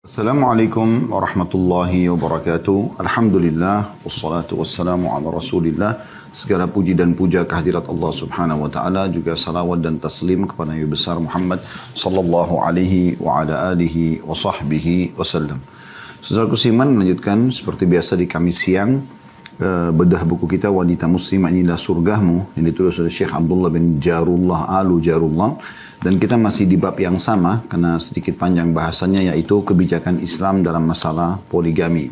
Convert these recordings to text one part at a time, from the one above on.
Assalamualaikum warahmatullahi wabarakatuh. Alhamdulillah, wassalatu wassalamu ala rasulillah. Segala puji dan puja kehadirat Allah subhanahu wa ta'ala. Juga salawat dan taslim kepada Nabi besar Muhammad sallallahu alaihi wa ala alihi wa sahbihi wasallam. Saudaraku Siman, melanjutkan seperti biasa di Kamis siang bedah buku kita Wanita Muslimah Inilah Surgamu yang ditulis oleh Syekh Abdullah bin Jarullah Alu Jarullah. Dan kita masih di bab yang sama karena sedikit panjang bahasanya, yaitu kebijakan Islam dalam masalah poligami.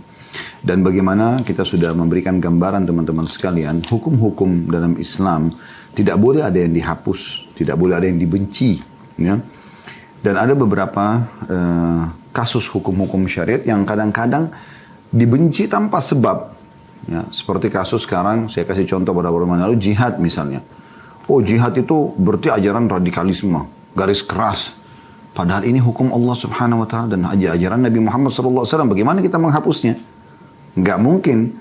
Dan bagaimana kita sudah memberikan gambaran teman-teman sekalian, hukum-hukum dalam Islam tidak boleh ada yang dihapus, tidak boleh ada yang dibenci. Ya. Dan ada beberapa kasus hukum-hukum syariat yang kadang-kadang dibenci tanpa sebab. Ya. Seperti kasus sekarang, saya kasih contoh pada beberapa lalu, jihad misalnya. Oh, jihad itu berarti ajaran radikalisme, garis keras. Padahal ini hukum Allah subhanahu wa ta'ala dan ajaran Nabi Muhammad SAW. Bagaimana kita menghapusnya? Nggak mungkin.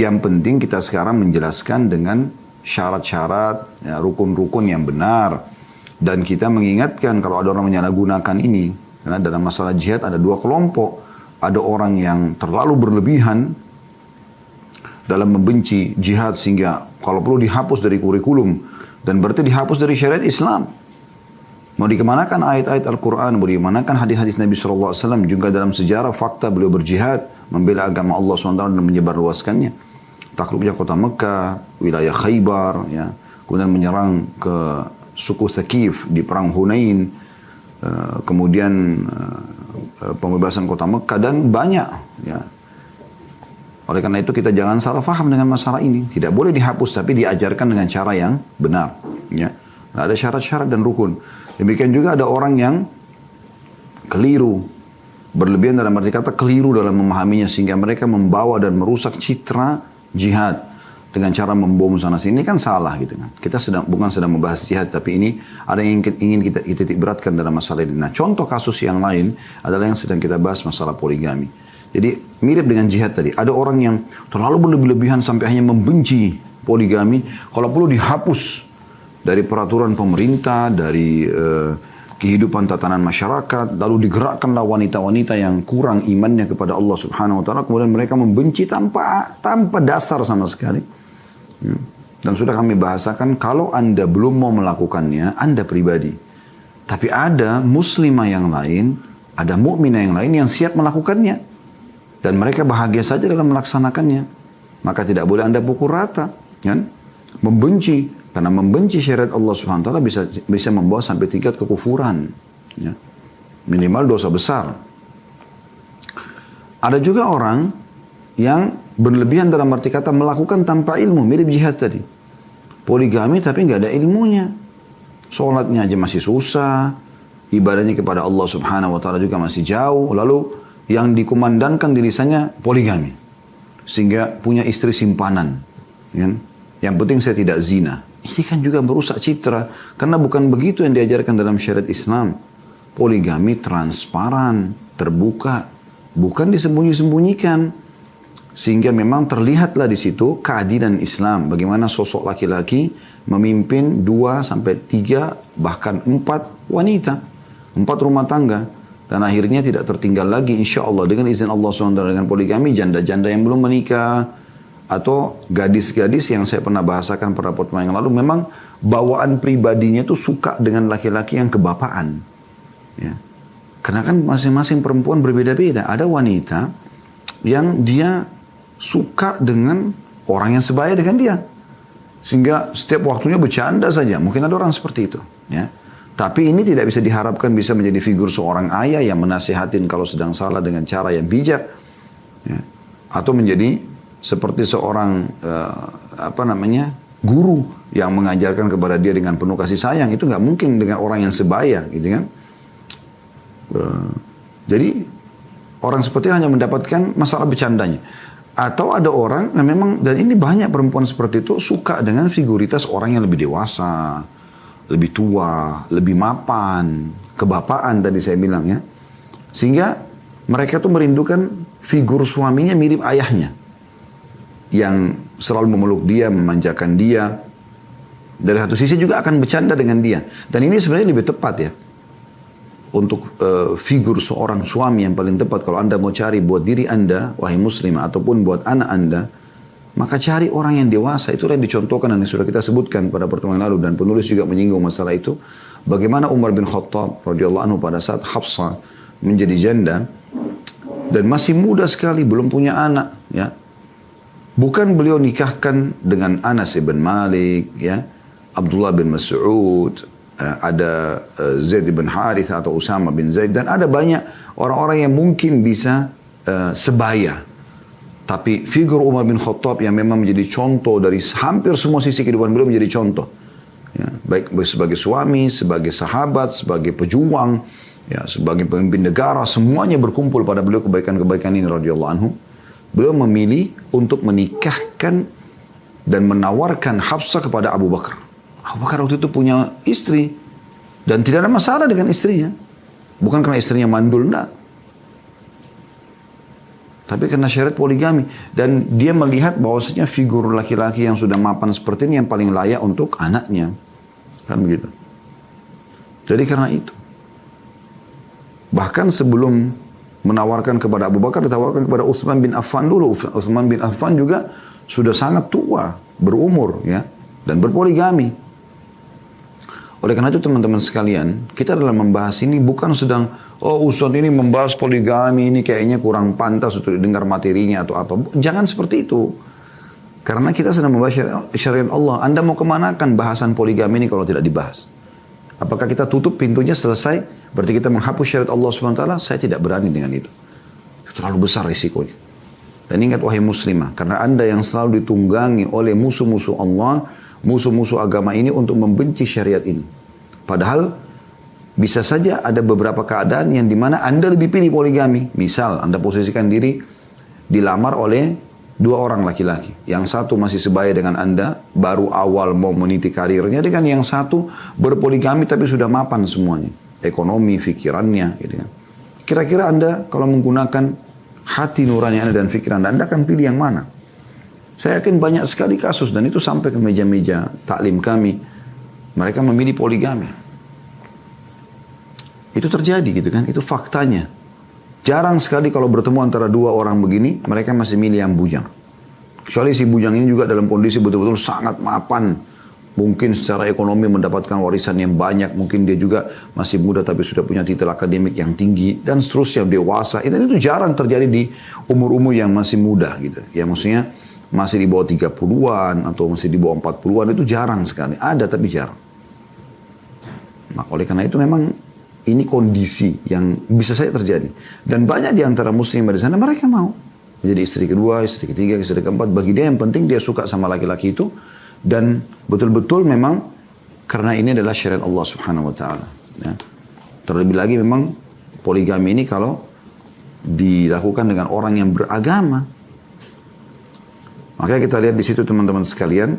Yang penting kita sekarang menjelaskan dengan syarat-syarat, ya, rukun-rukun yang benar. Dan kita mengingatkan kalau ada orang menyalahgunakan ini. Karena dalam masalah jihad ada dua kelompok. Ada orang yang terlalu berlebihan dalam membenci jihad sehingga kalau perlu dihapus dari kurikulum. Dan berarti dihapus dari syariat Islam. Mau dikemanakan ayat-ayat Al-Quran, mau dikemanakan hadis-hadis Nabi SAW, juga dalam sejarah fakta beliau berjihad, membela agama Allah SWT dan menyebarluaskannya. Takluknya kota Mekah, wilayah Khaybar, ya. Kemudian menyerang ke suku Thaqif di perang Hunain, kemudian pembebasan kota Mekah, dan banyak. Ya. Oleh karena itu kita jangan salah faham dengan masalah ini. Tidak boleh dihapus, tapi diajarkan dengan cara yang benar. Ya. Nah, ada syarat-syarat dan rukun. Demikian juga ada orang yang keliru, berlebihan dalam arti kata keliru dalam memahaminya, sehingga mereka membawa dan merusak citra jihad dengan cara membom sana sini. Ini kan salah gitu kan. Kita bukan sedang membahas jihad, tapi ini ada yang ingin kita titik beratkan dalam masalah ini. Nah, contoh kasus yang lain adalah yang sedang kita bahas, masalah poligami. Jadi mirip dengan jihad tadi. Ada orang yang terlalu berlebihan sampai hanya membenci poligami, kalau perlu dihapus dari peraturan pemerintah, dari kehidupan tatanan masyarakat, lalu digerakkanlah wanita-wanita yang kurang imannya kepada Allah Subhanahu wa ta'ala, kemudian mereka membenci tanpa dasar sama sekali. Dan sudah kami bahasakan, kalau Anda belum mau melakukannya, Anda pribadi. Tapi ada muslimah yang lain, ada mukminah yang lain yang siap melakukannya. Dan mereka bahagia saja dalam melaksanakannya. Maka tidak boleh Anda pukul rata. Kan? Membenci. Karena membenci syariat Allah SWT bisa membawa sampai tingkat kekufuran. Ya. Minimal dosa besar. Ada juga orang yang berlebihan dalam arti kata melakukan tanpa ilmu. Mirip jihad tadi. Poligami tapi nggak ada ilmunya. Sholatnya aja masih susah. Ibadahnya kepada Allah Subhanahu wa ta'ala juga masih jauh. Lalu yang dikumandangkan di lisannya poligami. Sehingga punya istri simpanan. Ya. Yang penting saya tidak zina. Ini kan juga merusak citra. Karena bukan begitu yang diajarkan dalam syariat Islam. Poligami transparan, terbuka. Bukan disembunyi-sembunyikan. Sehingga memang terlihatlah di situ keadilan Islam. Bagaimana sosok laki-laki memimpin 2 sampai 3 bahkan 4 wanita. 4 rumah tangga. Dan akhirnya tidak tertinggal lagi insya Allah dengan izin Allah SWT dengan poligami. Janda-janda yang belum menikah. Atau gadis-gadis yang saya pernah bahasakan pada pertemuan yang lalu, memang bawaan pribadinya itu suka dengan laki-laki yang kebapaan. Ya. Karena kan masing-masing perempuan berbeda-beda. Ada wanita yang dia suka dengan orang yang sebaya dengan dia. Sehingga setiap waktunya bercanda saja. Mungkin ada orang seperti itu. Ya. Tapi ini tidak bisa diharapkan bisa menjadi figur seorang ayah yang menasihatin kalau sedang salah dengan cara yang bijak. Ya. Atau menjadi seperti seorang guru yang mengajarkan kepada dia dengan penuh kasih sayang. Itu nggak mungkin dengan orang yang sebaya, gitu kan? Jadi orang seperti hanya mendapatkan masalah bercandanya. Atau ada orang yang memang, dan ini banyak perempuan seperti itu, suka dengan figuritas orang yang lebih dewasa, lebih tua, lebih mapan, kebapaan tadi saya bilang ya. Sehingga mereka tuh merindukan figur suaminya mirip ayahnya. Yang selalu memeluk dia, memanjakan dia. Dari satu sisi juga akan bercanda dengan dia. Dan ini sebenarnya lebih tepat ya. figur seorang suami yang paling tepat kalau Anda mau cari buat diri Anda, wahai muslim, ataupun buat anak Anda, maka cari orang yang dewasa. Itulah yang dicontohkan dan yang sudah kita sebutkan pada pertemuan lalu, dan penulis juga menyinggung masalah itu. Bagaimana Umar bin Khattab radhiyallahu anhu pada saat Hafsah menjadi janda dan masih muda sekali, belum punya anak, ya. Bukan beliau nikahkan dengan Anas bin Malik, ya, Abdullah bin Mas'ud, ada Zaid bin Harith atau Usama bin Zaid, dan ada banyak orang-orang yang mungkin bisa sebaya. Tapi figur Umar bin Khattab yang memang menjadi contoh dari hampir semua sisi kehidupan beliau, menjadi contoh. Ya, baik sebagai suami, sebagai sahabat, sebagai pejuang, ya, sebagai pemimpin negara, semuanya berkumpul pada beliau kebaikan-kebaikan ini radhiyallahu anhu. Beliau memilih untuk menikahkan dan menawarkan Hafsah kepada Abu Bakar. Abu Bakar waktu itu punya istri dan tidak ada masalah dengan istrinya. Bukan karena istrinya mandul, enggak. Tapi karena syariat poligami. Dan dia melihat bahwasanya figur laki-laki yang sudah mapan seperti ini yang paling layak untuk anaknya. Kan begitu. Jadi karena itu. Bahkan sebelum menawarkan kepada Abu Bakar, ditawarkan kepada Utsman bin Affan dulu. Utsman bin Affan juga sudah sangat tua, berumur, ya, dan berpoligami. Oleh karena itu teman-teman sekalian, kita dalam membahas ini bukan sedang, oh Ustaz ini membahas poligami, ini kayaknya kurang pantas untuk didengar materinya atau apa. Jangan seperti itu. Karena kita sedang membahas syariat Allah. Anda mau kemanakan bahasan poligami ini kalau tidak dibahas? Apakah kita tutup pintunya selesai? Berarti kita menghapus syariat Allah SWT? Saya tidak berani dengan itu. Itu terlalu besar risikonya. Dan ingat wahai muslimah, karena Anda yang selalu ditunggangi oleh musuh-musuh Allah, musuh-musuh agama ini untuk membenci syariat ini. Padahal bisa saja ada beberapa keadaan yang dimana Anda lebih pilih poligami. Misal Anda posisikan diri dilamar oleh dua orang laki-laki. Yang satu masih sebaya dengan Anda, baru awal mau meniti karirnya, dengan yang satu berpoligami tapi sudah mapan semuanya. Ekonomi, fikirannya, gitu kan. Kira-kira Anda kalau menggunakan hati nurani Anda dan fikiran Anda akan pilih yang mana? Saya yakin banyak sekali kasus, dan itu sampai ke meja-meja taklim kami. Mereka memilih poligami. Itu terjadi gitu kan, itu faktanya. Jarang sekali kalau bertemu antara dua orang begini, mereka masih milih yang bujang. Kecuali si bujang ini juga dalam kondisi betul-betul sangat mapan. Mungkin secara ekonomi mendapatkan warisan yang banyak. Mungkin dia juga masih muda tapi sudah punya titel akademik yang tinggi. Dan seterusnya dewasa. Itu jarang terjadi di umur-umur yang masih muda gitu. Ya maksudnya masih di bawah 30-an atau masih di bawah 40-an. Itu jarang sekali. Ada tapi jarang. Nah, oleh karena itu memang ini kondisi yang bisa saja terjadi. Dan banyak di antara muslim di sana mereka mau menjadi istri kedua, istri ketiga, istri keempat. Bagi dia yang penting dia suka sama laki-laki itu. Dan betul-betul memang karena ini adalah syariat Allah Subhanahu wa taala. Ya. Terlebih lagi memang poligami ini kalau dilakukan dengan orang yang beragama. Makanya kita lihat di situ teman-teman sekalian.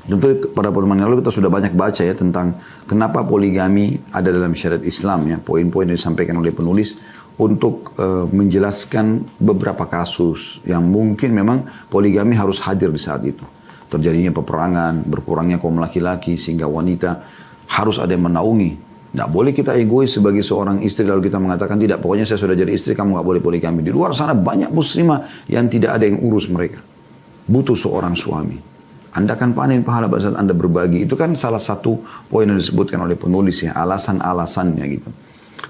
Tentu pada pertemuan lalu kita sudah banyak baca ya tentang kenapa poligami ada dalam syariat Islam ya. Poin-poin yang disampaikan oleh penulis untuk menjelaskan beberapa kasus yang mungkin memang poligami harus hadir di saat itu. Terjadinya peperangan, berkurangnya kaum laki-laki sehingga wanita harus ada yang menaungi. Tidak boleh kita egois sebagai seorang istri lalu kita mengatakan tidak, pokoknya saya sudah jadi istri, kamu nggak boleh poligami. Di luar sana banyak muslimah yang tidak ada yang urus mereka. Butuh seorang suami. Anda akan panen pahala pada saat Anda berbagi. Itu kan salah satu poin yang disebutkan oleh penulis ya, alasan-alasannya gitu.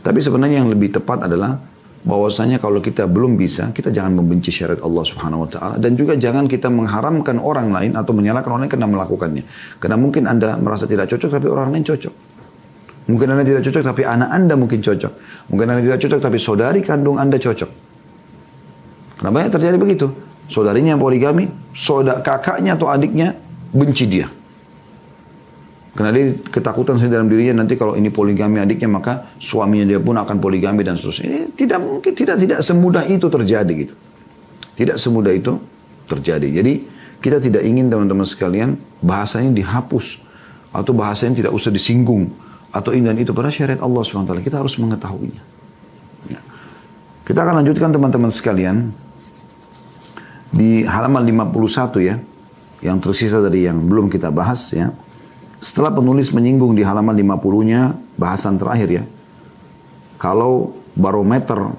Tapi sebenarnya yang lebih tepat adalah bahwasanya kalau kita belum bisa, kita jangan membenci syariat Allah Subhanahu wa taala, dan juga jangan kita mengharamkan orang lain atau menyalahkan orang lain karena melakukannya. Karena mungkin Anda merasa tidak cocok tapi orang lain cocok. Mungkin Anda tidak cocok tapi anak Anda mungkin cocok. Mungkin Anda tidak cocok tapi saudari kandung Anda cocok. Karena banyak terjadi begitu. Saudarinya yang poligami, kakaknya atau adiknya benci dia. Karena dia ketakutan sendiri dalam dirinya, nanti kalau ini poligami adiknya maka suaminya dia pun akan poligami dan seterusnya. Ini tidak mungkin, tidak semudah itu terjadi gitu. Tidak semudah itu terjadi. Jadi kita tidak ingin teman-teman sekalian bahasanya dihapus atau bahasanya tidak usah disinggung atau ini dan itu, pada syariat Allah SWT. Kita harus mengetahuinya. Ya. Kita akan lanjutkan teman-teman sekalian di halaman 51 ya, yang tersisa dari yang belum kita bahas ya. Setelah penulis menyinggung di halaman 50-nya bahasan terakhir ya, Kalau barometer